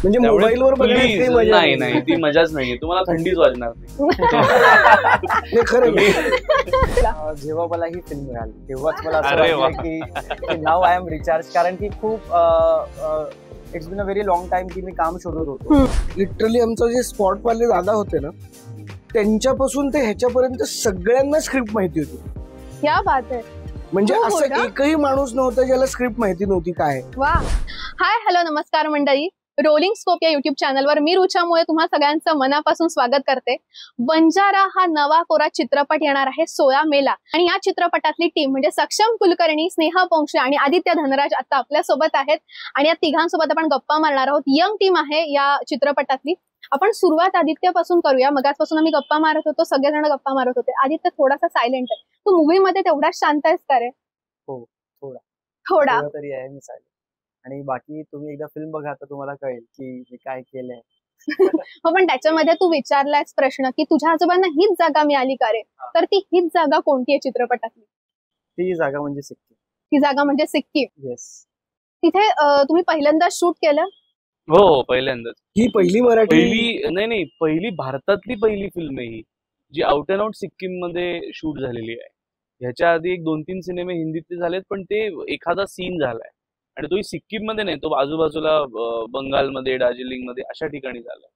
म्हणजे मोबाईलवर बघण्यात काही मजा नाही नाही ती मजाच नाहीये, तुम्हाला थंडीच वाजणार नाही. खरं जेव्हा मला ही फिल्म मिळाली तेव्हाच मला असं वाटलं की नाव आय एम रिचार्ज, कारण की खूप it's been a very long time की मी काम शोधत होतो. लिटरली आमचं जे स्पॉटवाले दादा होते ना, त्यांच्यापासून ते ह्याच्यापर्यंत सगळ्यांना स्क्रिप्ट माहिती होती. क्या बात आहे. म्हणजे असं एकही माणूस नव्हता ज्याला स्क्रिप्ट माहिती नव्हती काय. वा. हाय हॅलो नमस्कार मंडळी, रोलिंग स्कोप या युट्यूब चॅनलवर मी रुचामुळे तुम्हा सगळ्यांचं मनापासून स्वागत करते. बंजारा हा नवा कोरा चित्रपट येणार आहे 16 मेला आणि या चित्रपटातली टीम म्हणजे सक्षम कुलकर्णी, स्नेहा पोंक्षे आणि आदित्य धनराज आता आपल्या सोबत आहेत आणि या तिघांसोबत आपण गप्पा मारणार आहोत. यंग टीम आहे या चित्रपटातली. आपण सुरुवात आदित्यपासून करूया. मगाचपासून आम्ही गप्पा मारत होतो, सगळेजण गप्पा मारत होते. आदित्य थोडासा सायलेंट आहे. तू मूवी मध्ये तेवढाच शांत आहेस का रे? हो, थोडा तरी आहे मी सायलेंट. आणि बाकी तुम्ही एकदा फिल्म बघा तर तुम्हाला कळेल की मी काय केलंय. हो, पण त्याच्यामध्ये तू विचारलायस प्रश्न की तुझ्या आजोबांना हीच जागा मिळाली का रे, तर ती हीच जागा कोणती आहे चित्रपटातली? ती जागा म्हणजे सिक्कीम. ती जागा म्हणजे सिक्कीम. येस. तिथे तुम्ही पहिल्यांदा शूट केलं? हो, पहिल्यांदाच. ही पहिली मराठी नाही पहिली भारतातली पहिली फिल्म आहे ही, जी आउट अँड आउट सिक्कीम मध्ये शूट झालेली आहे. ह्याच्या आधी 1-2-3 सिनेमे हिंदीतले झालेत, पण ते एखादा सीन झालाय आणि तोही सिक्कीम मध्ये नाही, तो आजूबाजूला बंगालमध्ये, दार्जिलिंग मध्ये अशा ठिकाणी झालाय.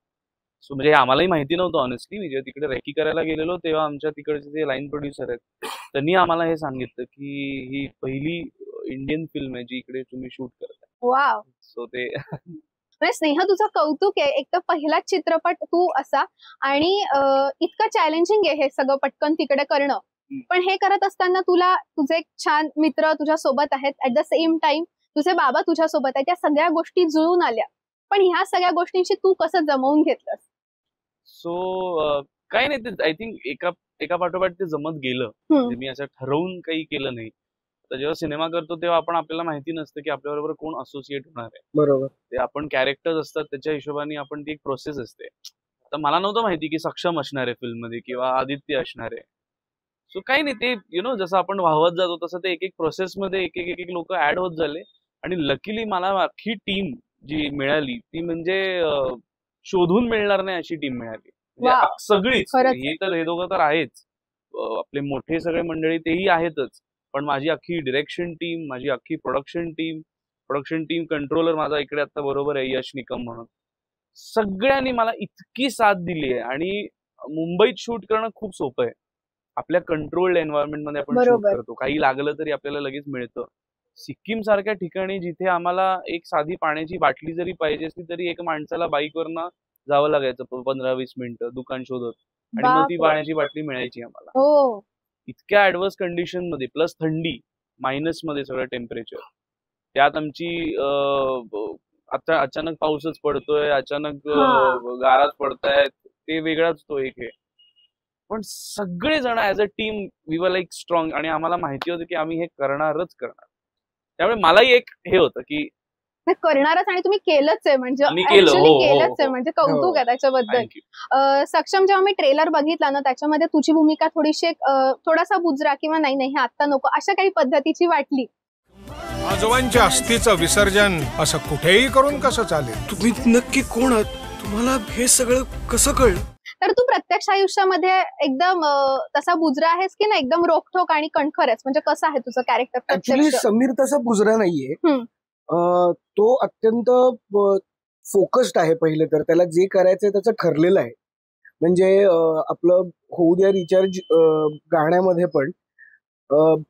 सो म्हणजे आम्हालाही माहिती नव्हतं ऑनेस्टली. मी जेव्हा तिकडे रेकी करायला गेलेलो तेव्हा आमच्या तिकडचे जे लाईन प्रोड्युसर आहेत त्यांनी आम्हाला हे सांगितलं की ही पहिली इंडियन फिल्म आहे जी इकडे तुम्ही शूट करताय. वाव. सो ते स्नेहा, तुझं कौतुक आहे. एक तर पहिलाच चित्रपट तू असा आणि इतकं चॅलेंजिंग आहे हे सगळं पटकन तिकडे करणं. पण हे करत असताना तुला तुझे एक छान मित्र तुझ्या सोबत आहेत, ऍट द सेम टाइम तुझे बाबा तुझ्या सोबत आहेत, त्या सगळ्या गोष्टी जुळून आल्या. पण ह्या सगळ्या गोष्टींशी तू कसं जमवून घेतलंस? सो काही नाही, ते आय थिंक एका पाठोपाठ ते जमत गेलं. म्हणजे मी असं ठरवून काही केलं नाही. तर जेव्हा सिनेमा करतो तेव्हा आपल्याला माहिती नसतं की आपल्याबरोबर कोण असोसिएट होणार आहे. बरोबर. ते आपण कॅरेक्टर्स असतात त्याच्या हिशोबाने आपण ती एक प्रोसेस असते. तर मला नव्हतं माहिती की सक्षम असणार आहे फिल्म मध्ये किंवा आदित्य असणार आहे. सो काही नाही, ते जसं आपण वाहवत जातो तसं ते एक एक प्रोसेस मध्ये एक एक लोक ऍड होत झाले आणि लकीली मला अख्खी टीम जी मिळाली ती म्हणजे शोधून मिळणार नाही अशी टीम मिळाली. म्हणजे सगळीच. हे दोघं तर आहेच, आपले मोठे सगळे मंडळी तेही आहेतच, पण माझी अख्खी डिरेक्शन टीम, माझी अख्खी प्रोडक्शन टीम कंट्रोलर माझा इकडे आता बरोबर आहे यश निकम म्हणून, सगळ्यांनी मला इतकी साथ दिली आहे. आणि मुंबईत शूट करणं खूप सोपं आहे. आपल्या कंट्रोल्ड एन्व्हायरमेंट मध्ये आपण शूट करतो, काही लागलं तरी आपल्याला लगेच मिळतं. सिक्कीम सारख्या ठिकाणी जिथे आम्हाला एक साधी पाण्याची बाटली जरी पाहिजे असली तरी एक माणसाला बाईकवरनं जावं लागायचं 15-20 मिनिटं दुकान शोधत, आणि मग ती पाण्याची बाटली मिळायची आम्हाला. इतक्या ऍडव्हर्स कंडिशन मध्ये, प्लस थंडी, मायनस मध्ये सगळं टेम्परेचर. त्यात आमची आता अचानक पाऊसच पडतोय, अचानक गाराच पडतायत, ते वेगळाच तो एक आहे. पण सगळे जण as a team we were like strong, आणि आम्हाला माहिती होतं की आम्ही हे करणारच करणार. त्यामुळे मलाही एक हे होतं की करणारच, आणि तुम्ही केलंच आहे. म्हणजे केलंच आहे, म्हणजे कौतुक आहे त्याच्याबद्दल. सक्षम, जेव्हा मी ट्रेलर बघितला ना त्याच्यामध्ये तुझी भूमिका थोडीशी थोडासा बुजरा किंवा नाही हे आता नको अशा काही पद्धतीची वाटली. आजोबांच्या अस्थिचं विसर्जन असं कुठेही करून कसं चालेल? तुम्ही नक्की कोण आहात? तुम्हाला हे सगळं कसं कळलं? तर तू प्रत्यक्ष आयुष्यामध्ये एकदम तसा बुजरा आहेस की ना एकदम रोखठोक आणि कणखर आहेस? म्हणजे कसं आहे तुझं कॅरेक्टर? ऍक्च्युली समीर तसा बुजरा नाहीये. तो अत्यंत फोकस्ड आहे. पहिले तर त्याला जे करायचंय त्याचं ठरलेलं आहे. म्हणजे आपलं होऊ द्या रिचार्ज गाण्यामध्ये पण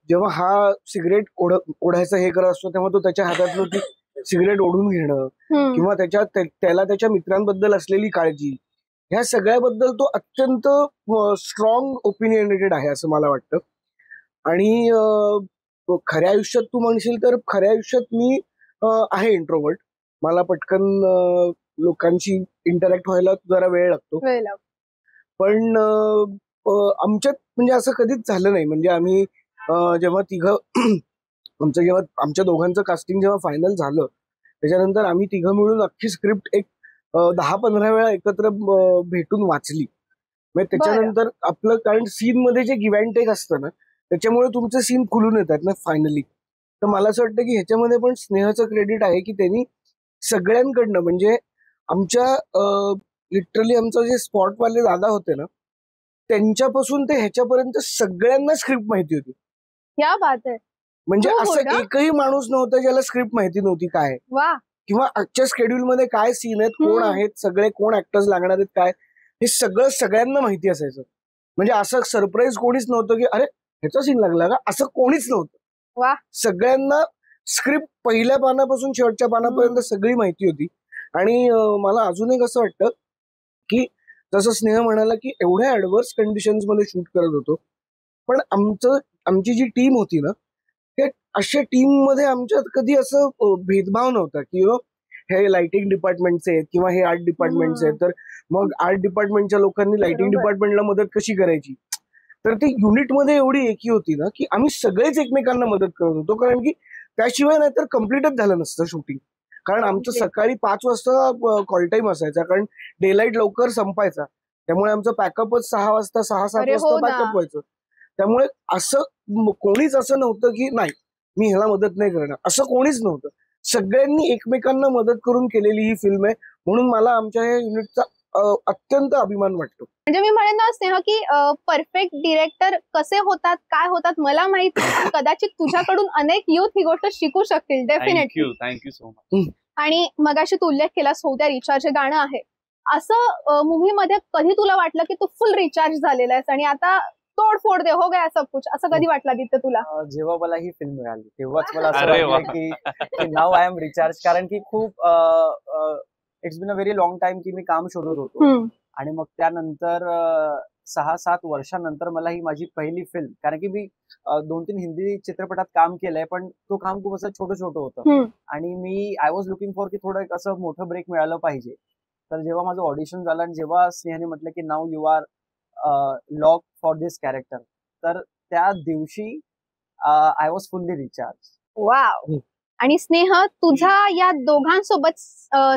जेव्हा हा सिगरेट ओढायचं हे करत असतो तेव्हा तो त्याच्या हातातलं ती सिगरेट ओढून घेणं किंवा त्याला त्याच्या मित्रांबद्दल असलेली काळजी, ह्या सगळ्याबद्दल तो अत्यंत स्ट्रॉंग ओपिनियनेटेड आहे असं मला वाटतं. आणि खऱ्या आयुष्यात तू म्हणशील तर खऱ्या आयुष्यात मी आहे इंट्रोवर्ट. मला पटकन लोकांशी इंटरॅक्ट व्हायला जरा वेळ लागतो. पण आमच्यात म्हणजे असं कधीच झालं नाही. म्हणजे आम्ही जेव्हा जेव्हा आमच्या दोघांचं कास्टिंग जेव्हा फायनल झालं त्याच्यानंतर आम्ही तिघं मिळून अख्खी स्क्रिप्ट एक 10-15 वेळा एकत्र भेटून वाचली. म्हणजे त्याच्यानंतर आपलं, कारण सीन मध्ये जे गिव्ह अँड टेक असतं ना त्याच्यामुळे तुमचे सीन खुलून येतात ना फायनली. तर मला असं वाटतं की ह्याच्यामध्ये पण स्नेहाचं क्रेडिट आहे की त्यांनी सगळ्यांकडनं, म्हणजे आमच्या लिटरली आमचं जे स्पॉटवाले दादा होते ना, त्यांच्यापासून ते ह्याच्यापर्यंत सगळ्यांना स्क्रिप्ट माहिती होती. क्या बात आहे. म्हणजे हो असं ना? एकही माणूस नव्हता ज्याला स्क्रिप्ट माहिती नव्हती काय, वा. किंवा आजच्या शेड्यूल मध्ये काय सीन आहेत, कोण आहेत, सगळे कोण ऍक्टर्स लागणार आहेत, काय हे सगळं सगळ्यांना माहिती असायचं. म्हणजे असं सरप्राईज कोणीच नव्हतं की अरे ह्याचा सीन लागला का, असं कोणीच नव्हतं. वा. सगळ्यांना स्क्रिप्ट पहिल्या पानापासून शेवटच्या पानापर्यंत सगळी माहिती होती. आणि मला अजून एक असं वाटतं की जसं स्नेह म्हणाला की एवढ्या ऍडव्हर्स कंडिशन्स मध्ये शूट करत होतो, पण आमची जी टीम होती ना, ते अशा टीम मध्ये आमच्यात कधी असं भेदभाव नव्हता की हे लाइटिंग डिपार्टमेंटचे आहेत किंवा हे आर्ट डिपार्टमेंटचे आहेत, तर मग आर्ट डिपार्टमेंटच्या लोकांनी लाइटिंग डिपार्टमेंटला मदत कशी करायची. तर ती युनिटमध्ये एवढी एकी होती ना की आम्ही सगळेच एकमेकांना मदत करत होतो, कारण की त्याशिवाय नाहीतर कम्प्लीटच झालं नसतं शूटिंग. कारण आमचं सकाळी 5 वाजता कॉल टाइम असायचा, कारण डे लाईट लवकर संपायचा, त्यामुळे आमचं पॅकअपच 6 वाजता 6-7 वाजता पॅकअप व्हायचं. त्यामुळे असं कोणीच असं नव्हतं की नाही मी ह्याला मदत नाही करणार, असं कोणीच नव्हतं. सगळ्यांनी एकमेकांना मदत करून केलेली ही फिल्म आहे, म्हणून मला आमच्या या युनिटचा अत्यंत अभिमान वाटतो. म्हणजे मी म्हणेन ना स्नेह की परफेक्ट डिरेक्टर कसे होतात, काय होतात मला माहिती, कदाचित तुझ्याकडून अनेक युथ ही गोष्ट शिकू शकतील. डेफिनेटली. Thank you so much. आणि मगाशी तू उल्लेख केलास हो त्या रिचार्ज गाणं आहे, असं मूव्ही मध्ये कधी तुला वाटलं की तू फुल रिचार्ज झालेला आहेस आणि आता तोडफोड दे हो गया सब कुछ, असं कधी वाटलं आदित्य तुला? जेव्हा मला ही फिल्म मिळाली तेव्हाच मला असं वाटलं की नाव आय एम रिचार्ज. कारण की खूप it's been a very long time की मी काम शोधत होतो, आणि मग त्यानंतर 6-7 वर्षानंतर मला ही माझी पहिली फिल्म, कारण की मी 2-3 हिंदी चित्रपटात काम केलंय, पण तो काम खूप असं छोटं छोटं होतं, आणि मी आय वॉज लुकिंग फॉर की थोडं असं मोठं ब्रेक मिळालं पाहिजे. तर जेव्हा माझं ऑडिशन झालं आणि जेव्हा स्नेहाने म्हटलं की now you are lock for this character, तर त्या दिवशी I was fully recharge. Wow. आणि स्नेह तुझा या दोघांसोबत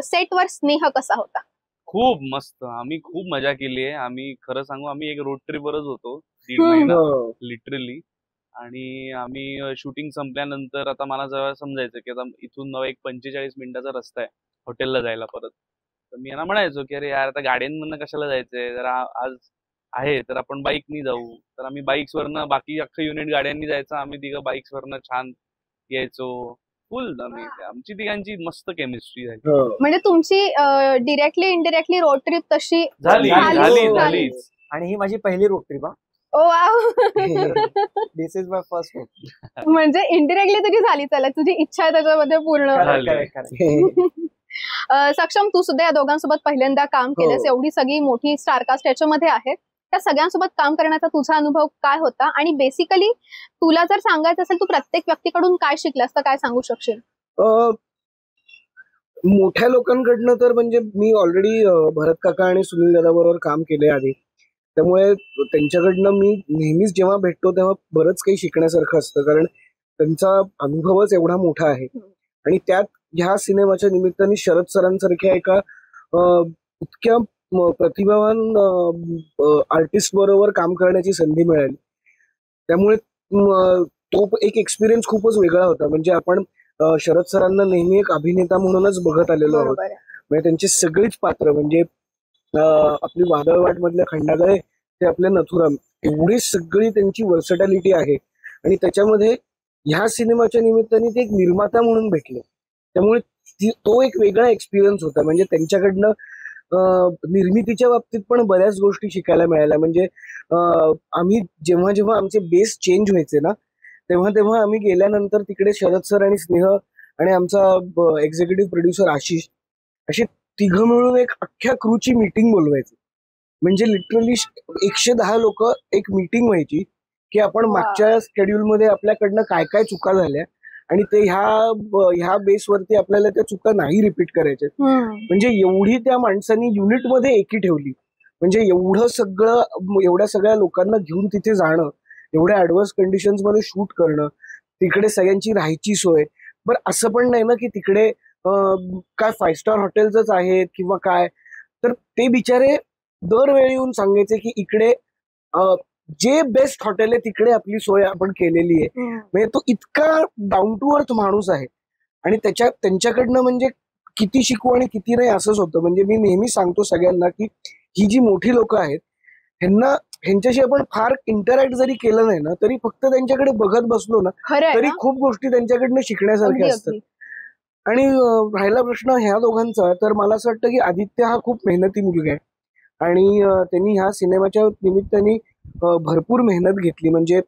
सेटवर स्नेह कसा होता? खूप मस्त, आम्ही खूप मजा केली आहे. आम्ही खरं सांगू, आम्ही एक रोड ट्रिपवरच होतो 1.5 महिना लिटरली. आणि आम्ही शूटिंग संपल्यानंतर आता मला जेव्हा समजायचं की आता इथून एक 45 मिनिटाचा रस्ता आहे हॉटेलला जायला परत, तर मी यांना म्हणायचो की अरे यार आता गाड्यांमधनं कशाला जायचंय, जरा आज आहे तर आपण बाईकनी जाऊ. तर आम्ही बाईक्सवरनं, बाकी अख्खं युनिट गाड्यांनी जायचं, आम्ही तिघं बाईक्सवरनं छान यायचो. फुल आमची तिघांची मस्त केमिस्ट्री झाली. म्हणजे तुमची डिरेक्टली इनडिरेक्टली रोड ट्रिप तशी झाली. आणि ही माझी पहिली road trip. Oh wow. This is my first road trip. म्हणजे इनडिरेक्टली तुझी झाली, चला तुझी इच्छा आहे त्याच्यामध्ये पूर्ण. सक्षम, तू सुद्धा या दोघांसोबत पहिल्यांदा काम केलंस, एवढी सगळी मोठी स्टारकास्ट याच्यामध्ये आहे, त्या सगळ्यांसोबत काम करण्याचा तुझा अनुभव काय होता? आणि बेसिकली तुला जर सांगायचं असेल तू प्रत्येक व्यक्तीकडून काय शिकलास तर काय सांगू शकशील? मोठ्या लोकांकडनं तर म्हणजे मी ऑलरेडी भरत काका आणि सुनील दादा बरोबर काम केले आधी, त्यामुळे त्यांच्याकडनं मी नेहमीच जेव्हा भेटतो तेव्हा बरंच काही शिकण्यासारखं असतं, कारण त्यांचा अनुभवच एवढा मोठा आहे. आणि त्यात ह्या सिनेमाच्या निमित्ताने शरद सरांसारख्या एका इतक्या प्रतिभावान आर्टिस्ट बरोबर काम करण्याची संधी मिळाली, त्यामुळे तो एक एक्सपिरियन्स खूपच वेगळा होता. म्हणजे आपण शरद सरांना नेहमी एक अभिनेता म्हणूनच बघत आलेलो आहोत. म्हणजे त्यांची सगळीच पात्र, म्हणजे आपली वादळवाट मधल्या खंडागळे ते आपले नथुराम, एवढी सगळी त्यांची वर्सटॅलिटी आहे. आणि त्याच्यामध्ये ह्या सिनेमाच्या निमित्ताने ते एक निर्माता म्हणून भेटले, त्यामुळे तो एक वेगळा एक्सपिरियन्स होता. म्हणजे त्यांच्याकडनं निर्मितीच्या बाबतीत पण बऱ्याच गोष्टी शिकायला मिळाल्या. म्हणजे आम्ही जेव्हा जेव्हा आमचे बेस चेंज व्हायचे ना, तेव्हा तेव्हा आम्ही गेल्यानंतर तिकडे शरद सर आणि स्नेह आणि आमचा एक्झिक्युटिव्ह प्रोड्युसर आशिष, असे तिघं मिळून एक अख्ख्या क्रूची मीटिंग बोलवायची. म्हणजे लिटरली 110 लोक एक मीटिंग व्हायची की आपण मागच्या शेड्यूल मध्ये आपल्याकडनं काय काय चुका झाल्या आणि ते ह्या बेसवरती आपल्याला त्या चुका नाही रिपीट करायच्या. म्हणजे एवढी त्या माणसांनी युनिटमध्ये एकी ठेवली. म्हणजे एवढ्या सगळ्या लोकांना घेऊन तिथे जाणं, एवढ्या ऍडव्हर्स कंडिशन्स मध्ये शूट करणं, तिकडे सगळ्यांची राहायची सोय. बरं असं पण नाही ना की तिकडे काय 5 स्टार हॉटेल्सच आहेत किंवा काय, तर ते बिचारे दरवेळी येऊन सांगायचे की इकडे जे बेस्ट हॉटेल आहे तिकडे आपली सोय आपण केलेली आहे. म्हणजे तो इतका डाऊन टू अर्थ माणूस आहे. आणि त्यांच्याकडनं म्हणजे किती शिकू आणि किती नाही असंच होतं. म्हणजे मी नेहमी सांगतो सगळ्यांना की ही जी मोठी लोक आहेत ह्यांच्याशी आपण फार इंटरॅक्ट जरी केलं नाही ना तरी फक्त त्यांच्याकडे बघत बसलो ना तरी खूप गोष्टी त्यांच्याकडनं शिकण्यासारख्या असतात. आणि राहिला प्रश्न ह्या दोघांचा, तर मला असं वाटतं की आदित्य हा खूप मेहनती मुलगा आहे आणि त्यांनी ह्या सिनेमाच्या निमित्ताने भरपूर मेहनत घेतली. म्हणजे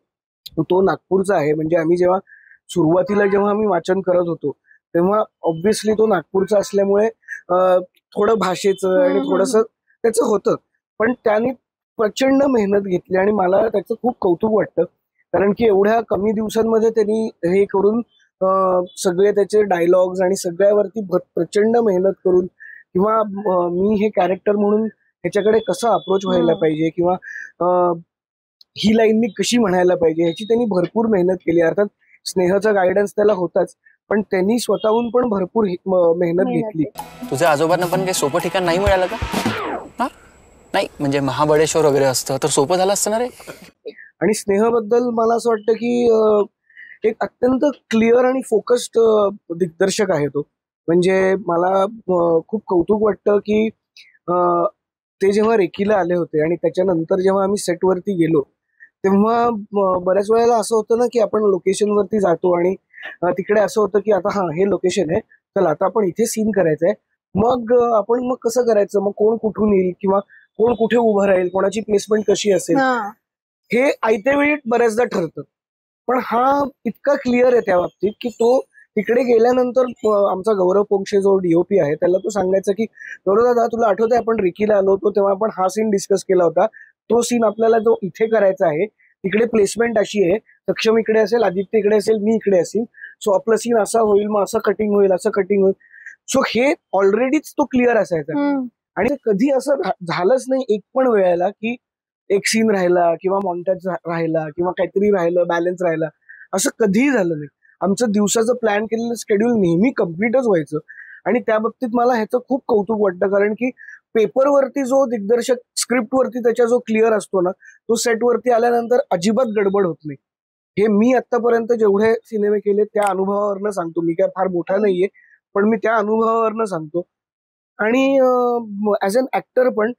तो नागपूरचा आहे. म्हणजे आम्ही जेव्हा आम्ही वाचन करत होतो तेव्हा ऑब्व्हियसली तो नागपूरचा असल्यामुळे थोडं भाषेचं आणि थोडंसं त्याचं होतं, पण त्याने प्रचंड मेहनत घेतली आणि मला त्याचं खूप कौतुक वाटतं. कारण की एवढ्या कमी दिवसांमध्ये त्यांनी हे करून सगळे त्याचे डायलॉग्स आणि सगळ्यावरती प्रचंड मेहनत करून किंवा मी हे कॅरेक्टर म्हणून ह्याच्याकडे कसं अप्रोच व्हायला पाहिजे किंवा ही लाईन मी कशी म्हणायला पाहिजे ह्याची त्यांनी भरपूर मेहनत केली. अर्थात स्नेहाचा गायडन्स त्याला होताच, पण त्यांनी स्वतःहून पण भरपूर मेहनत घेतली. तुझ्या आजोबांना पण काही सोपं ठिकाण नाही मिळालं का? नाही म्हणजे महाबळेश्वर वगैरे असतं तर सोपं झालं असतं ना रे. आणि स्नेहाबद्दल मला असं वाटतं की एक अत्यंत क्लिअर आणि फोकस्ड दिग्दर्शक आहे तो. म्हणजे मला खूप कौतुक वाटतं की ते जेव्हा रेकीला आले होते आणि त्याच्यानंतर जेव्हा आम्ही सेटवरती गेलो तेव्हा बऱ्याच वेळेला असं होतं ना की आपण लोकेशनवरती जातो आणि तिकडे असं होतं की आता हे लोकेशन आहे, चल आता आपण इथे सीन करायचं आहे, मग कसं करायचं, मग कोण कुठून येईल किंवा कोण कुठे उभं राहील, कोणाची प्लेसमेंट कशी असेल, हे आयत्या वेळी बऱ्याचदा ठरतं. पण हा इतका क्लिअर आहे त्या बाबतीत की तो तिकडे गेल्यानंतर आमचा गौरव पोंक्षे जो डीओपी आहे त्याला तो सांगायचा की गौरव दादा तुला आठवतंय आपण रेकीला आलो होतो तेव्हा आपण हा सीन डिस्कस केला होता, तो सीन आपल्याला जो इथे करायचा आहे तिकडे प्लेसमेंट अशी आहे, सक्षम इकडे असेल, आदित्य इकडे असेल, मी इकडे असेल, सो आपला सीन असा होईल, मग असं कटिंग होईल, असं कटिंग होईल. सो हे ऑलरेडीच तो क्लिअर असायचा आणि कधी असं झालंच नाही एक पण वेळेला की एक सीन राहिला किंवा मॉन्टेज राहिला किंवा काहीतरी राहिलं, बॅलन्स राहिला, असं कधीही झालं नाही. आमचं दिवसाचं प्लॅन केलेलं शेड्यूल नेहमी कम्प्लीटच व्हायचं आणि त्या बाबतीत मला ह्याचं खूप कौतुक वाटतं. कारण की पेपरवरती जो दिग्दर्शक स्क्रिप्टवरती त्याच्या जो क्लिअर असतो ना तो सेटवरती आल्यानंतर अजिबात गडबड होत नाही. हे मी आतापर्यंत जेवढे सिनेमे केले त्या अनुभवावरनं सांगतो. मी काय फार मोठा नाहीये पण मी त्या अनुभवावरनं सांगतो. आणि ऍज अन ऍक्टर पण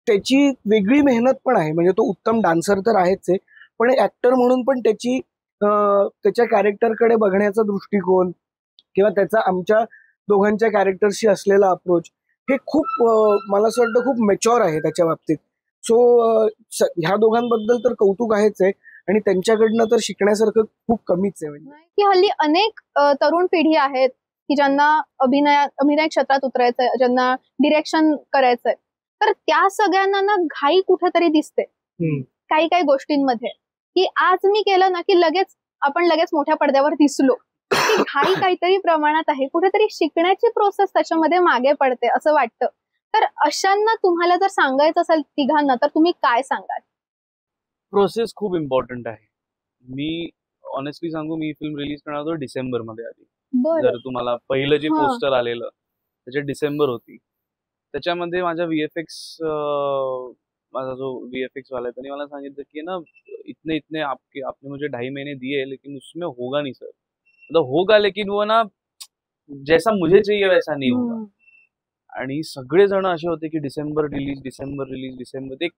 त्याची वेगळी मेहनत पण आहे. म्हणजे तो उत्तम डान्सर तर आहेच आहे, पण ऍक्टर म्हणून पण त्याच्या कॅरेक्टरकडे बघण्याचा दृष्टिकोन किंवा त्याचा आमच्या दोघांच्या कॅरेक्टरशी असलेला अप्रोच हे खूप मला असं वाटतं खूप मॅच्युअर आहे त्याच्या बाबतीत. सो ह्या दोघांबद्दल तर कौतुक आहेच आहे आणि त्यांच्याकडनं तर शिकण्यासारखं खूप कमीच आहे. म्हणजे की हल्ली अनेक तरुण पिढी आहेत की ज्यांना अभिनय क्षेत्रात उतरायचंय, ज्यांना डिरेक्शन करायचंय, तर त्या सगळ्यांना ना घाई कुठेतरी दिसते काही काही गोष्टींमध्ये की आज मी केलं ना की आपण लगेच मोठ्या पडद्यावर दिसलो. घाई काहीतरी प्रमाणात आहे, कुठेतरी शिकण्याची प्रोसेस त्याच्यामध्ये मागे पडते असं वाटतं. तर अशांना तुम्हाला जर सांगायचं असेल तिघांना तर तुम्ही काय सांगाल? प्रोसेस खूप इम्पॉर्टंट आहे. मी ऑनेस्टली सांगू, मी फिल्म रिलीज करणार होतो डिसेंबर मध्ये आधी. जर तुम्हाला पहिलं जे पोस्टर आलेलं त्याच्यात डिसेंबर होती, त्याच्यामध्ये माझा माझा जो VFX वाला आहे त्यांनी मला सांगितलं की ना इतने आपने मुझे 2.5 महीने दिए लेकिन उसमें होगा नहीं सर, मतलब होगा लेकिन वो ना जैसा मुझे चाहिए वैसा नहीं होगा. आणि सगळे जण असे होते की डिसेंबर रिलीज ते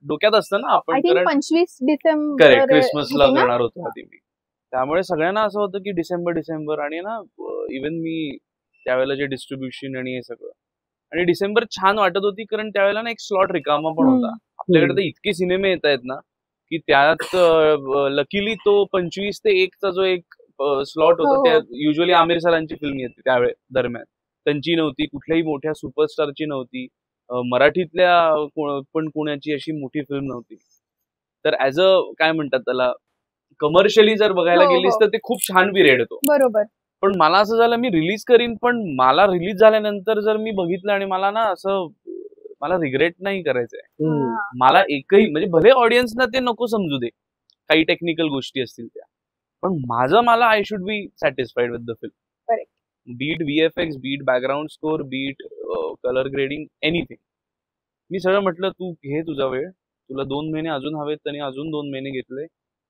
डोक्यात असतं ना आपण 25 डिसेंबर करेक्ट क्रिसमसला करणार होतो आधी मी. त्यामुळे सगळ्यांना असं होतं की डिसेंबर आणि ना इव्हन मी त्यावेळेला जे डिस्ट्रीब्युशन आणि हे सगळं आणि डिसेंबर छान वाटत होती कारण त्यावेळेला ना एक स्लॉट रिकामा पण होता. आपल्याकडे तर इतके सिनेमे येत आहेत ना की त्यात लकीली तो 25 ते 1 चा जो एक स्लॉट होता त्यात युजली आमिर सरांची फिल्म येते त्यावेळे दरम्यान. त्यांची नव्हती, कुठल्याही मोठ्या सुपरस्टारची नव्हती, मराठीतल्या पण कोणाची अशी मोठी फिल्म नव्हती. तर ऍज अ काय म्हणतात त्याला कमर्शियली जर बघायला गेलीस तर ते खूप छान पिरियड येतो. बरोबर. पण मला असं झालं मी रिलीज करीन, पण मला रिलीज झाल्यानंतर जर मी बघितलं आणि मला ना असं मला रिग्रेट नाही करायचंय. मला एकही म्हणजे भले ऑडियन्सना ते नको समजू दे, काही टेक्निकल गोष्टी असतील त्या, पण मला I should be satisfied with the film. Be it VFX, be it background score, be it colour grading, anything. मी सगळं म्हटलं तू घे तुझा वेळ, तुला 2 महिने अजून हवेत, त्यांनी अजून 2 महिने घेतले.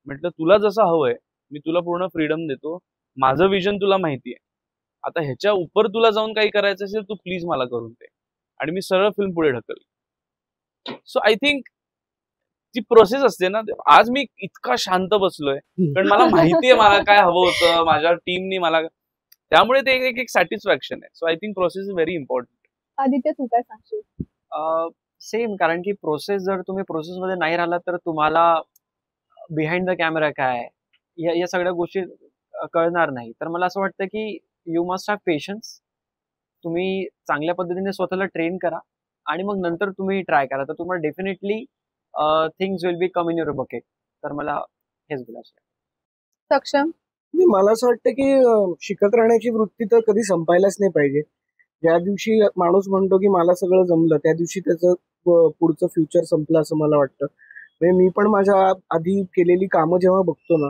म्हटलं तुला जसं हवंय मी तुला पूर्ण फ्रीडम देतो, माझं विजन तुला माहिती आहे, आता ह्याच्या उपर तुला जाऊन काही करायचं असेल तू प्लीज मला करून दे, आणि मी सरळ फिल्म पुढे ढकल. सो आय थिंक ती प्रोसेस असते ना. आज मी इतका शांत बसलोय कारण मला माहितीये मला काय हवं होतं, माझ्या टीमनी मला, त्यामुळे ते एक सॅटिस्फॅक्शन आहे. So I think process is very important. Aditya तू काय सांगशील? सेम, कारण की प्रोसेस जर तुम्ही प्रोसेसमध्ये नाही राहिला तर तुम्हाला बिहाइंड द कॅमेरा काय या सगळ्या गोष्टी कळणार नाही. तर मला असं वाटतं की यू मस्ट हॅव पेशन्स. तुम्ही चांगल्या पद्धतीने स्वतःला ट्रेन करा आणि मग नंतर तुम्ही ट्राय करा, तर तुम्हाला definitely things will be come in your bucket. तर मला हेच बोलायचं. सक्षम? मला असं वाटतं की शिकत राहण्याची वृत्ती तर कधी संपायलाच नाही पाहिजे. ज्या दिवशी माणूस म्हणतो की मला सगळं जमलं, त्या दिवशी त्याचं पुढचं फ्युचर संपलं असं मला वाटतं. म्हणजे मी पण माझ्या आधी केलेली कामं जेव्हा बघतो ना,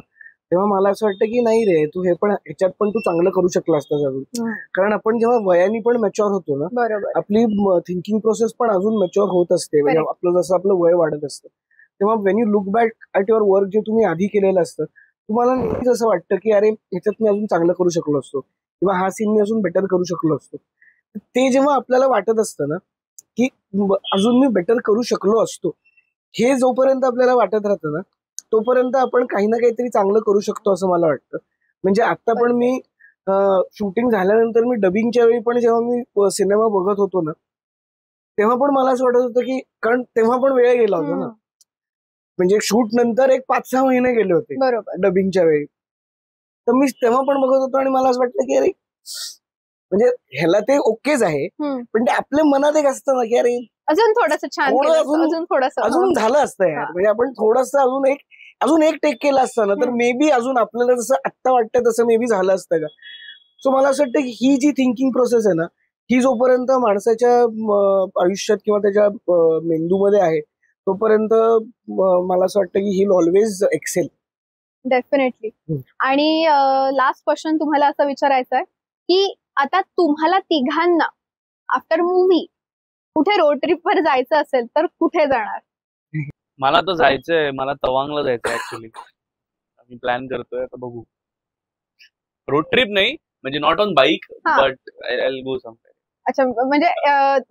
तेव्हा मला असं वाटतं की नाही रे, तू हे पण ह्याच्यात पण तू चांगलं करू शकला असतास अजून. कारण आपण जेव्हा वयाने पण मॅच्युअर होतो ना, बरोबर, आपली थिंकिंग प्रोसेस पण अजून मॅच्युअर होत असते. म्हणजे आपलं जसं आपलं वय वाढत असतं, तेव्हा Wien you look back at your work जे तुम्ही आधी केलेलं असतं, तुम्हाला नेहमीच असं वाटतं की अरे ह्याच्यात मी अजून चांगलं करू शकलो असतो, किंवा हा सीन मी अजून बेटर करू शकलो असतो. ते जेव्हा आपल्याला वाटत असतं ना की अजून मी बेटर करू शकलो असतो, हे जोपर्यंत आपल्याला वाटत राहतं ना, तोपर्यंत आपण काही ना काहीतरी चांगलं करू शकतो असं मला वाटतं. म्हणजे आता पण मी शूटिंग झाल्यानंतर मी डबिंगच्या वेळी पण जेव्हा मी सिनेमा बघत होतो ना, तेव्हा पण मला असं वाटत होतं की, कारण तेव्हा पण वेळ गेला होता ना, म्हणजे शूट नंतर एक 5-6 महिने गेले होते डबिंगच्या वेळी. तर मी तेव्हा पण बघत होतो आणि मला असं वाटलं की अरे म्हणजे ह्याला ते ओकेच आहे, पण ते आपल्या मनात एक असतं ना की अरे अजून थोडंसं छान, अजून झालं असतं यार. म्हणजे आपण थोडंसं अजून एक टेक केलं असतं ना, तर मे बी अजून आपल्याला जसं आत्ता वाटतं तसं मे बी झालं असतं का. सो मला असं वाटतं की ही जी थिंकिंग प्रोसेस आहे ना, ही जोपर्यंत माणसाच्या आयुष्यात किंवा त्याच्या मेंदूमध्ये आहे, तोपर्यंत मला असं वाटतं की he will always excel. Definitely. आणि लास्ट क्वेश्चन तुम्हाला असं विचारायचं आहे की आता तुम्हाला तिघांना आफ्टर मूव्ही कुठे रोड ट्रिप वर जायचं असेल तर कुठे जाणार? मला तर जायचंय, मला तवांगला जायचंय ऍक्च्युली. मी प्लॅन करतोय, आता बघू. रोड ट्रिप नाही, म्हणजे not on bike, but I will go somewhere. अच्छा, म्हणजे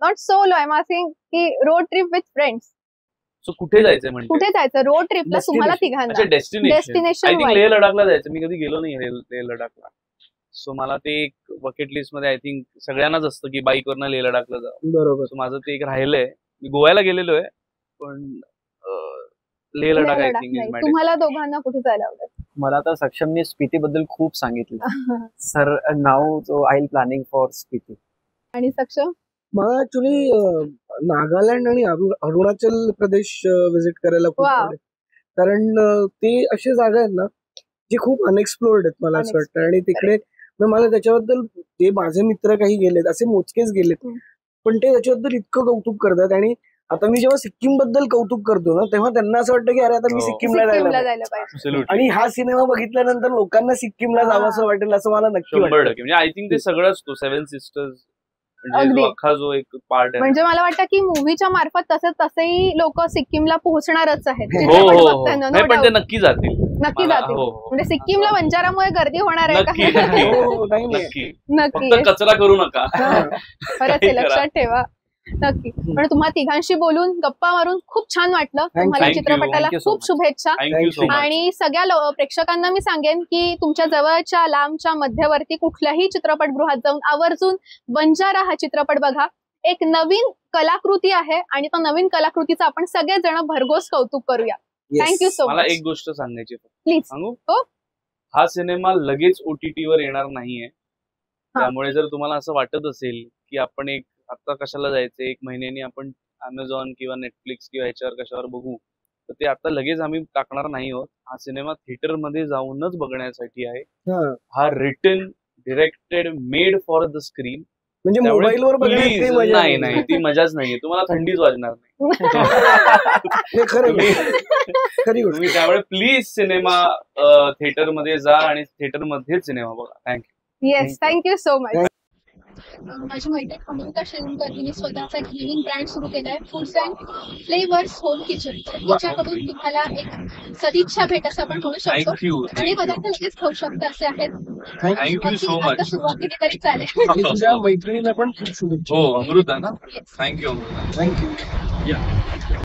not solo, I am asking की road trip with friends. So कुठे जायचंय म्हणजे? कुठे जायचं रोड ट्रिपला तुम्हाला तिघांना? अच्छा, डेस्टिनेशन. आय थिंक लेह लडाखला जायचं. मी कधी गेलो नाही लेह लडाखला. सो मला ते एक बकेट लिस्ट मध्ये आय थिंक सगळ्यांनाच असतं की बाईक वरनं लेह लडाखला जावं. बरोबर. सो माझं ते एक राहिलंय. मी गोव्याला गेलेलो आहे, पण Leh Ladakh I think is my. तुम्हाला दोघांना कुठे जायला आवडेल? मला तर सक्षमने स्पिती बद्दल खूप सांगितलं. Sir now so I will planning for Spiti. आणि सक्षम? मला ऍक्च्युली नागालँड आणि अरुणाचल प्रदेश व्हिजिट करायला खूप आवडेल. कारण ते अशी जागा आहेत ना जे खूप अनएक्सप्लोर्ड आहेत मला असं वाटतं. आणि तिकडे मला त्याच्याबद्दल, ते माझे मित्र काही गेलेत, असे मोजकेच गेलेत, पण ते त्याच्याबद्दल इतकं कौतुक करतात. आणि आता मी जेव्हा सिक्कीम बद्दल कौतुक करतो ना, तेव्हा त्यांना असं वाटतं की अरे आता मी सिक्कीमला जायला पाहिजे. आणि हा सिनेमा बघितल्यानंतर लोकांना सिक्कीमला जावं असं वाटेल असं मला नक्की वाटतं. म्हणजे आय थिंक ते सगळंच तो सेव्हन सिस्टर्स म्हणजे अख्खा जो एक पार्ट आहे, म्हणजे मला वाटतं की मूव्हीच्या मार्फत तसेही लोक सिक्कीमला पोहोचणारच आहेत. पण ते नक्की जातील. म्हणजे सिक्कीमला बंजारामुळे गर्दी होणार आहे का? नक्की. कचरा करू नका. खरंच लक्षात ठेवा. नक्की. पण तुम्हा तिघांशी बोलून, गप्पा मारून खूप छान वाटलं. तुम्हाला चित्रपटाला खूप शुभेच्छा. आणि सगळ्या प्रेक्षकांना मी सांगेन की तुमच्या जवळच्या, लांबच्या, मध्यवर्ती कुठल्याही चित्रपटगृहात जाऊन आवर्जून बंजारा हा चित्रपट बघा. एक नवीन कलाकृती आहे आणि त्या नवीन कलाकृतीचं आपण सगळेजण भरघोस कौतुक करूया. Thank you so much. मला एक गोष्ट सांगायची, प्लीज सांगू? हा सिनेमा लगेच OTT वर येणार नाहीये. त्यामुळे जर तुम्हाला असं वाटत असेल की आपण एक आता कशाला जायचं, 1 महिन्यानी आपण Amazon किंवा नेटफ्लिक्स किंवा ह्याच्यावर कशावर बघू, तर ते आता लगेच आम्ही टाकणार नाही आहोत. हा सिनेमा थिएटर मध्ये जाऊनच बघण्यासाठी आहे. हा written, directed, made for the screen. म्हणजे मोबाईलवर बघण्याची नाही ती मजाच नाहीये. तुम्हाला थंडीच वाजणार नाही. तुम्ही त्यामुळे प्लीज सिनेमा थिएटर मध्ये जा आणि थिएटर मध्येच सिनेमा बघा. Thank you. Yes, thank you so much. माझी मैत्रीण अमृता शेलुणकर तिने स्वतःचा ग्लिविंग ब्रँड सुरू केलाय, foods and flavours home kitchen. तिच्याकडून तुम्हाला एक सदिच्छा भेट असं आपण म्हणू शकतो. आणि पदार्थ लगेच खाऊ शकता असे आहेत. Thank you so much. आता सुरुवात केली तरी चालेल. तुझ्या मैत्रिणीला पण खूप शुभेच्छा. हो अमृता ना, थँक्यू. थँक्यू.